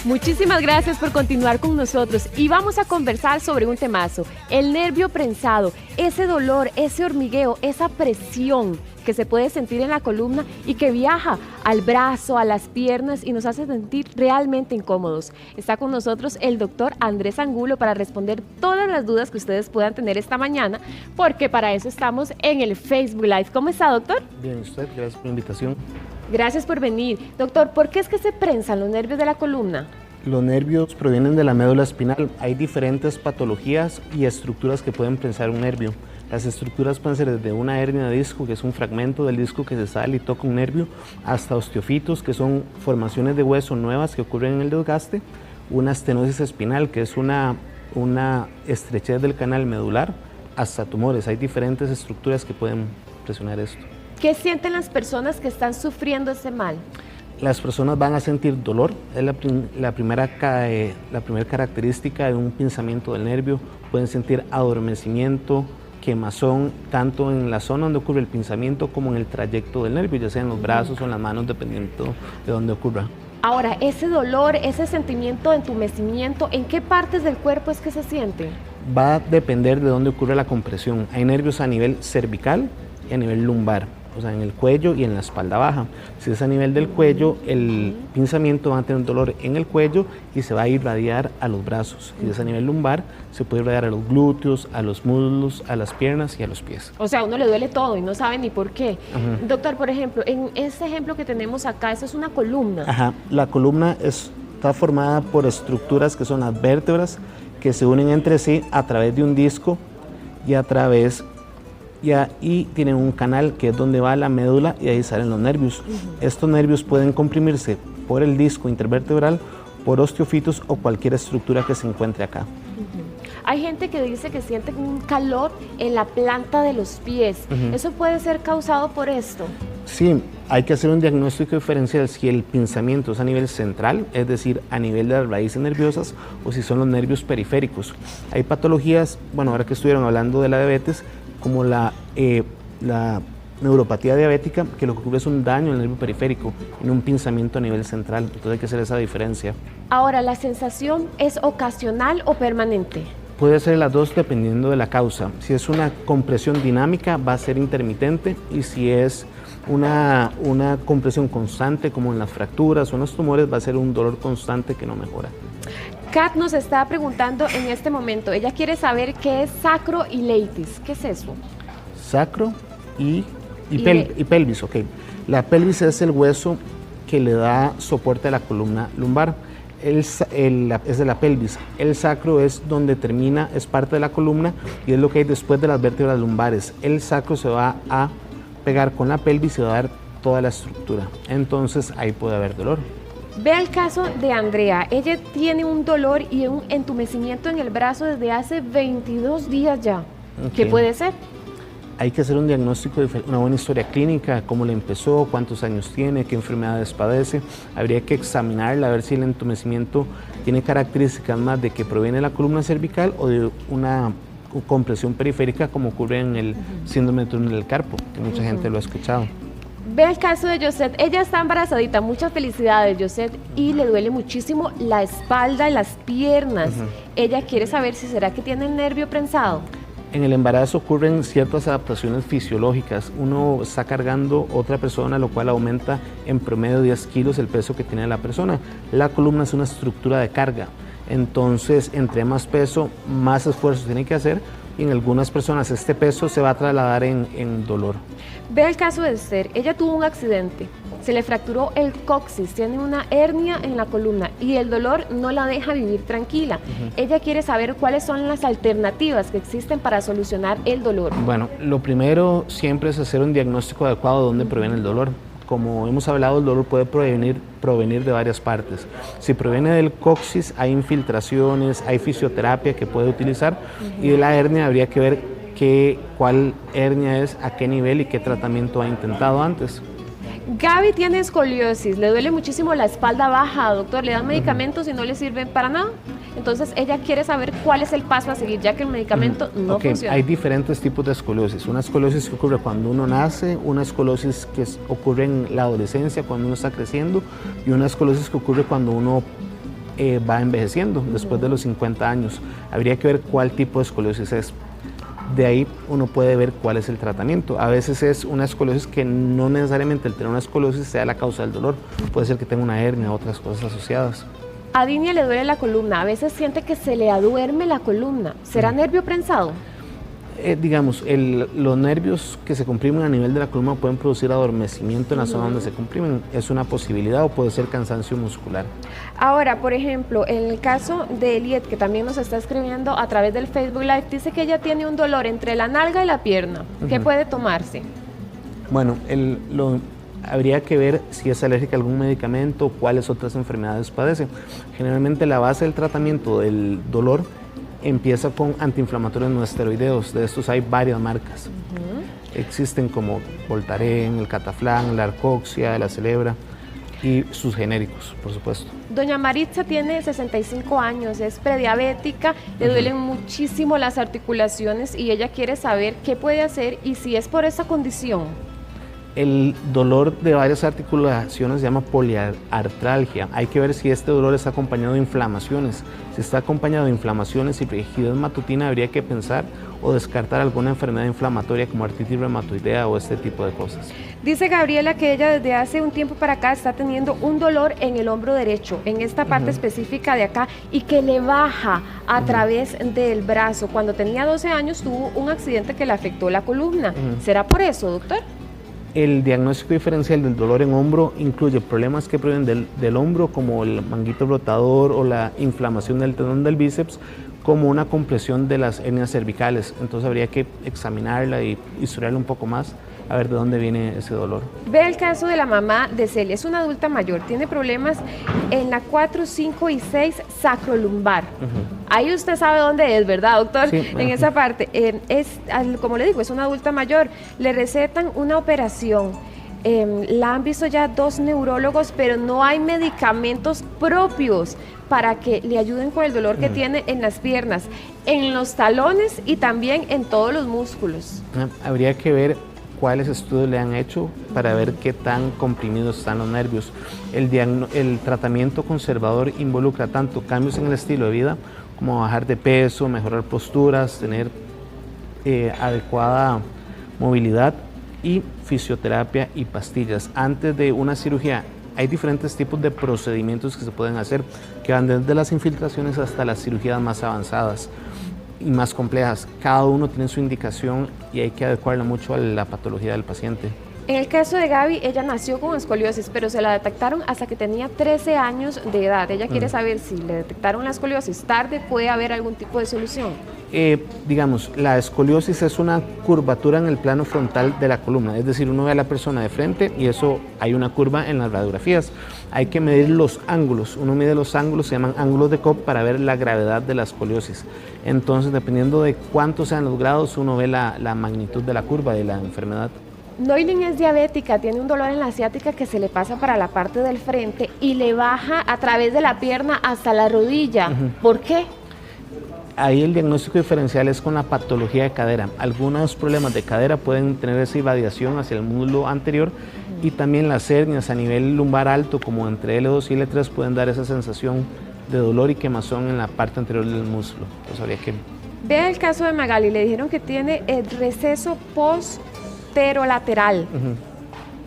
Muchísimas gracias por continuar con nosotros y vamos a conversar sobre un temazo, el nervio prensado, ese dolor, ese hormigueo, esa presión que se puede sentir en la columna y que viaja al brazo, a las piernas y nos hace sentir realmente incómodos. Está con nosotros el doctor Andrés Angulo para responder todas las dudas que ustedes puedan tener esta mañana, porque para eso estamos en el Facebook Live. ¿Cómo está, doctor? Bien, usted, gracias por la invitación. Gracias por venir. Doctor, ¿por qué es que se prensan los nervios de la columna? Los nervios provienen de la médula espinal. Hay diferentes patologías y estructuras que pueden prensar un nervio. Las estructuras pueden ser desde una hernia de disco, que es un fragmento del disco que se sale y toca un nervio, hasta osteofitos, que son formaciones de hueso nuevas que ocurren en el desgaste, una estenosis espinal, que es una estrechez del canal medular, hasta tumores. Hay diferentes estructuras que pueden presionar esto. ¿Qué sienten las personas que están sufriendo ese mal? Las personas van a sentir dolor, es la primera característica de un pinzamiento del nervio. Pueden sentir adormecimiento, quemazón, tanto en la zona donde ocurre el pinzamiento como en el trayecto del nervio, ya sea en los brazos o en las manos, dependiendo de dónde ocurra. Ahora, ese dolor, ese sentimiento de entumecimiento, ¿en qué partes del cuerpo es que se siente? Va a depender de dónde ocurre la compresión. Hay nervios a nivel cervical y a nivel lumbar, o sea, en el cuello y en la espalda baja. Si es a nivel del cuello, el pinzamiento va a tener dolor en el cuello y se va a irradiar a los brazos. Si es a nivel lumbar, se puede irradiar a los glúteos, a los muslos, a las piernas y a los pies. O sea, a uno le duele todo y no sabe ni por qué. Doctor, por ejemplo, en ese ejemplo que tenemos acá, eso es una columna. Ajá, la columna está formada por estructuras que son las vértebras que se unen entre sí a través de un disco y tienen un canal que es donde va la médula y ahí salen los nervios. Estos nervios pueden comprimirse por el disco intervertebral, por osteofitos o cualquier estructura que se encuentre acá. Hay gente que dice que siente un calor en la planta de los pies. ¿Eso puede ser causado por esto? Sí, hay que hacer un diagnóstico diferencial si el pinzamiento es a nivel central, es decir, a nivel de las raíces nerviosas, o si son los nervios periféricos. Hay patologías, bueno, ahora que estuvieron hablando de la diabetes, como la neuropatía diabética, que lo que ocurre es un daño al nervio periférico, en un pinzamiento a nivel central. Entonces hay que hacer esa diferencia. Ahora, ¿la sensación es ocasional o permanente? Puede ser las dos dependiendo de la causa. Si es una compresión dinámica, va a ser intermitente, y si es una compresión constante, como en las fracturas o en los tumores, va a ser un dolor constante que no mejora. Kat nos está preguntando en este momento, ella quiere saber qué es sacroileitis. ¿Qué es eso? Sacro y pelvis, ok. La pelvis es el hueso que le da soporte a la columna lumbar. Es de la pelvis. El sacro es donde termina, es parte de la columna y es lo que hay después de las vértebras lumbares. El sacro se va a pegar con la pelvis y va a dar toda la estructura. Entonces ahí puede haber dolor. Vea el caso de Andrea. Ella tiene un dolor y un entumecimiento en el brazo desde hace 22 días ya. Okay. ¿Qué puede ser? Hay que hacer un diagnóstico, una buena historia clínica, cómo le empezó, cuántos años tiene, qué enfermedades padece. Habría que examinarla a ver si el entumecimiento tiene características más de que proviene de la columna cervical o de una compresión periférica, como ocurre en el síndrome de túnel del carpo, que mucha gente lo ha escuchado. Ve el caso de Josette. Ella está embarazadita, muchas felicidades, Josette, y le duele muchísimo la espalda y las piernas. Ella quiere saber si será que tiene el nervio prensado. En el embarazo ocurren ciertas adaptaciones fisiológicas. Uno está cargando otra persona, lo cual aumenta en promedio 10 kilos el peso que tiene la persona. La columna es una estructura de carga, entonces entre más peso, más esfuerzo tiene que hacer, y en algunas personas este peso se va a trasladar en dolor. Ve el caso de Esther. Ella tuvo un accidente, se le fracturó el coxis, tiene una hernia en la columna y el dolor no la deja vivir tranquila. Ella quiere saber cuáles son las alternativas que existen para solucionar el dolor. Bueno, lo primero siempre es hacer un diagnóstico adecuado de dónde proviene el dolor. Como hemos hablado, el dolor puede provenir de varias partes. Si proviene del coxis, hay infiltraciones, hay fisioterapia que puede utilizar, y de la hernia habría que ver cuál hernia es, a qué nivel y qué tratamiento ha intentado antes. Gaby tiene escoliosis, le duele muchísimo la espalda baja, doctor, le dan medicamentos y no le sirven para nada. Entonces ella quiere saber cuál es el paso a seguir, ya que el medicamento no funciona. Hay diferentes tipos de escoliosis. Una escoliosis que ocurre cuando uno nace, una escoliosis que ocurre en la adolescencia, cuando uno está creciendo, y una escoliosis que ocurre cuando uno va envejeciendo después de los 50 años. Habría que ver cuál tipo de escoliosis es. De ahí uno puede ver cuál es el tratamiento. A veces es una escoliosis que no necesariamente el tener una escoliosis sea la causa del dolor. Puede ser que tenga una hernia o otras cosas asociadas. A Dinia le duele la columna, a veces siente que se le aduerme la columna. ¿Será nervio prensado? Digamos, los nervios que se comprimen a nivel de la columna pueden producir adormecimiento en la zona donde se comprimen. Es una posibilidad, o puede ser cansancio muscular. Ahora, por ejemplo, en el caso de Eliet, que también nos está escribiendo a través del Facebook Live, dice que ella tiene un dolor entre la nalga y la pierna. ¿Qué puede tomarse? Bueno, habría que ver si es alérgica a algún medicamento o cuáles otras enfermedades padece. Generalmente la base del tratamiento del dolor empieza con antiinflamatorios no esteroideos. De estos hay varias marcas. Existen como Voltaren, el Cataflán, la Arcoxia, la Celebra y sus genéricos, por supuesto. Doña Maritza tiene 65 años, es prediabética, le duelen muchísimo las articulaciones y ella quiere saber qué puede hacer y si es por esa condición. El dolor de varias articulaciones se llama poliartralgia. Hay que ver si este dolor está acompañado de inflamaciones. Si está acompañado de inflamaciones y rigidez matutina, habría que pensar o descartar alguna enfermedad inflamatoria como artritis reumatoidea o este tipo de cosas. Dice Gabriela que ella desde hace un tiempo para acá está teniendo un dolor en el hombro derecho, en esta parte específica de acá, y que le baja a través del brazo. Cuando tenía 12 años tuvo un accidente que le afectó la columna. ¿Será por eso, doctor? El diagnóstico diferencial del dolor en hombro incluye problemas que provienen del hombro, como el manguito rotador o la inflamación del tendón del bíceps, como una compresión de las hernias cervicales. Entonces habría que examinarla y historiarla un poco más, a ver de dónde viene ese dolor. Ve el caso de la mamá de Celia, es una adulta mayor, tiene problemas en la 4, 5 y 6 sacrolumbar. Ahí usted sabe dónde es, ¿verdad, doctor? Sí. En esa parte. Como le digo, es una adulta mayor, le recetan una operación. La han visto ya 2 neurólogos, pero no hay medicamentos propios para que le ayuden con el dolor que tiene en las piernas, en los talones y también en todos los músculos. Habría que ver cuáles estudios le han hecho para ver qué tan comprimidos están los nervios. El tratamiento conservador involucra tanto cambios en el estilo de vida como bajar de peso, mejorar posturas, tener adecuada movilidad y fisioterapia y pastillas. Antes de una cirugía hay diferentes tipos de procedimientos que se pueden hacer, que van desde las infiltraciones hasta las cirugías más avanzadas y más complejas. Cada uno tiene su indicación y hay que adecuarla mucho a la patología del paciente. En el caso de Gaby, ella nació con escoliosis, pero se la detectaron hasta que tenía 13 años de edad. Ella quiere saber si le detectaron la escoliosis tarde, ¿puede haber algún tipo de solución? Digamos, la escoliosis es una curvatura en el plano frontal de la columna, es decir, uno ve a la persona de frente y eso hay una curva en las radiografías. Hay que medir los ángulos, uno mide los ángulos, se llaman ángulos de Cobb, para ver la gravedad de la escoliosis. Entonces, dependiendo de cuántos sean los grados, uno ve la magnitud de la curva de la enfermedad. Noilin es diabética, tiene un dolor en la ciática que se le pasa para la parte del frente y le baja a través de la pierna hasta la rodilla. ¿Por qué? Ahí el diagnóstico diferencial es con la patología de cadera. Algunos problemas de cadera pueden tener esa irradiación hacia el muslo anterior y también las hernias a nivel lumbar alto, como entre L2 y L3, pueden dar esa sensación de dolor y quemazón en la parte anterior del muslo. Entonces habría que... Vea el caso de Magali, le dijeron que tiene el receso posterolateral.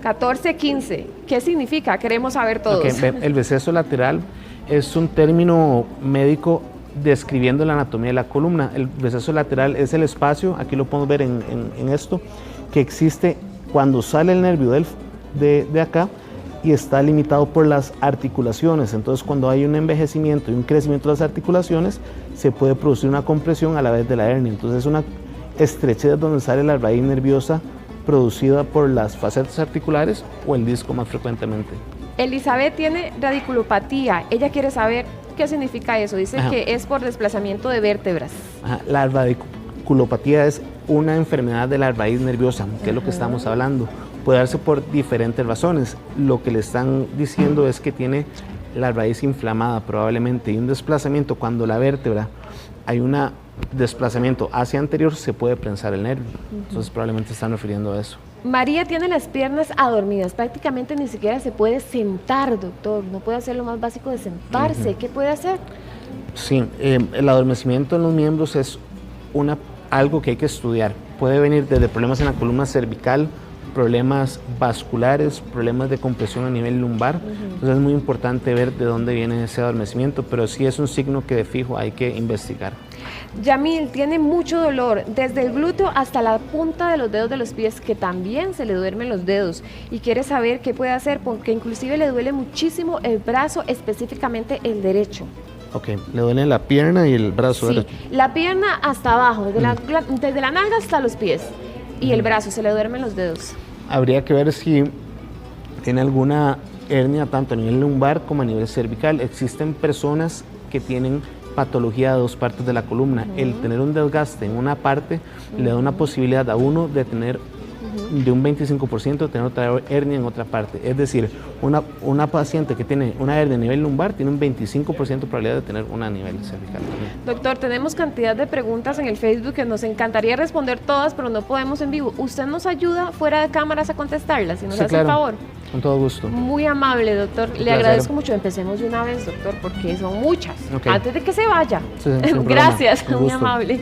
14-15. ¿Qué significa? Queremos saber todos. El receso lateral es un término médico describiendo la anatomía de la columna. El receso lateral es el espacio, aquí lo podemos ver en esto, que existe cuando sale el nervio de acá y está limitado por las articulaciones. Entonces, cuando hay un envejecimiento y un crecimiento de las articulaciones, se puede producir una compresión a la vez de la hernia. Entonces, es una estrechez donde sale la raíz nerviosa producida por las facetas articulares o el disco más frecuentemente. Elizabeth tiene radiculopatía. Ella quiere saber qué significa eso. Dice que es por desplazamiento de vértebras. La radiculopatía es una enfermedad de la raíz nerviosa, que es lo que estamos hablando. Puede darse por diferentes razones. Lo que le están diciendo es que tiene la raíz inflamada probablemente, y un desplazamiento cuando la vértebra hay un desplazamiento hacia anterior, se puede prensar el nervio. Entonces probablemente están refiriendo a eso. María tiene las piernas adormidas, prácticamente ni siquiera se puede sentar, doctor, no puede hacer lo más básico de sentarse. ¿Qué puede hacer? Sí, el adormecimiento en los miembros es algo que hay que estudiar. Puede venir desde problemas en la columna cervical, problemas vasculares, problemas de compresión a nivel lumbar. Entonces es muy importante ver de dónde viene ese adormecimiento, pero sí es un signo que de fijo hay que investigar. Yamil tiene mucho dolor, desde el glúteo hasta la punta de los dedos de los pies, que también se le duermen los dedos, y quiere saber qué puede hacer, porque inclusive le duele muchísimo el brazo, específicamente el derecho. Ok, le duele la pierna y el brazo derecho. La pierna hasta abajo, desde la nalga hasta los pies, y el brazo, se le duermen los dedos. Habría que ver si tiene alguna hernia tanto a nivel lumbar como a nivel cervical. Existen personas que tienen patología de dos partes de la columna. El tener un desgaste en una parte le da una posibilidad a uno de tener de un 25% tener otra hernia en otra parte. Es decir, una paciente que tiene una hernia a nivel lumbar tiene un 25% de probabilidad de tener una a nivel cervical. Doctor, tenemos cantidad de preguntas en el Facebook que nos encantaría responder todas, pero no podemos en vivo. ¿Usted nos ayuda fuera de cámaras a contestarlas? Si nos hace el favor. Con todo gusto. Muy amable, doctor. Le agradezco mucho. Empecemos de una vez, doctor, porque son muchas. Antes de que se vaya. Sí, Gracias, muy amable.